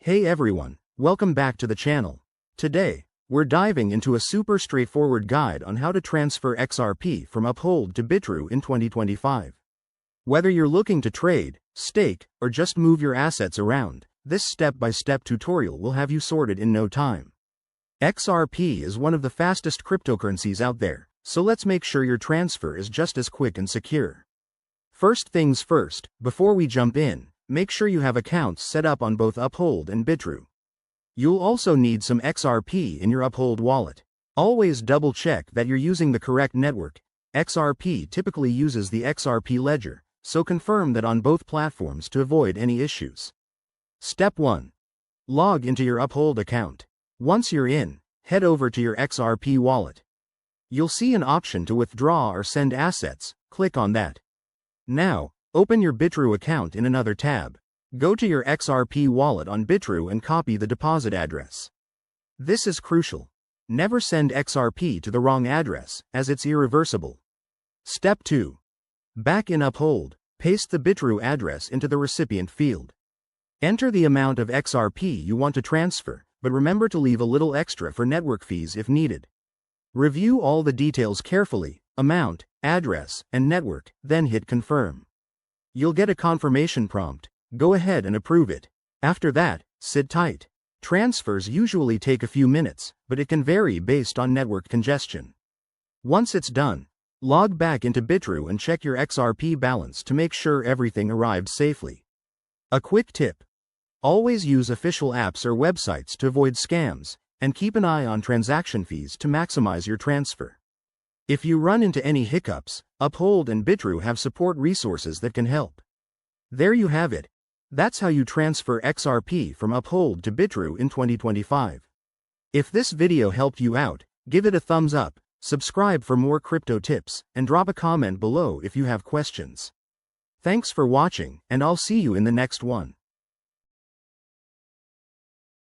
Hey everyone, welcome back to the channel. Today, we're diving into a super straightforward guide on how to transfer XRP from Uphold to Bitru in 2025. Whether you're looking to trade, stake, or just move your assets around, this step-by-step tutorial will have you sorted in no time. XRP is one of the fastest cryptocurrencies out there, so let's make sure your transfer is just as quick and secure. First things first, before we jump in, make sure you have accounts set up on both Uphold and Bitru. You'll also need some XRP in your Uphold wallet. Always double check that you're using the correct network. XRP typically uses the XRP ledger, so confirm that on both platforms to avoid any issues. Step 1. Log into your Uphold account. Once you're in, head over to your XRP wallet. You'll see an option to withdraw or send assets, click on that. Now, open your Bitru account in another tab. Go to your XRP wallet on Bitru and copy the deposit address. This is crucial. Never send XRP to the wrong address, as it's irreversible. Step 2. Back in Uphold, paste the Bitru address into the recipient field. Enter the amount of XRP you want to transfer, but remember to leave a little extra for network fees if needed. Review all the details carefully, amount, address, and network, then hit confirm. You'll get a confirmation prompt. Go ahead and approve it. After that, sit tight. Transfers usually take a few minutes, but it can vary based on network congestion. Once it's done, log back into Bitru and check your XRP balance to make sure everything arrived safely. A quick tip. Always use official apps or websites to avoid scams, and keep an eye on transaction fees to maximize your transfer. If you run into any hiccups, Uphold and Bitru have support resources that can help. There you have it. That's how you transfer XRP from Uphold to Bitru in 2025. If this video helped you out, give it a thumbs up, subscribe for more crypto tips, and drop a comment below if you have questions. Thanks for watching, and I'll see you in the next one.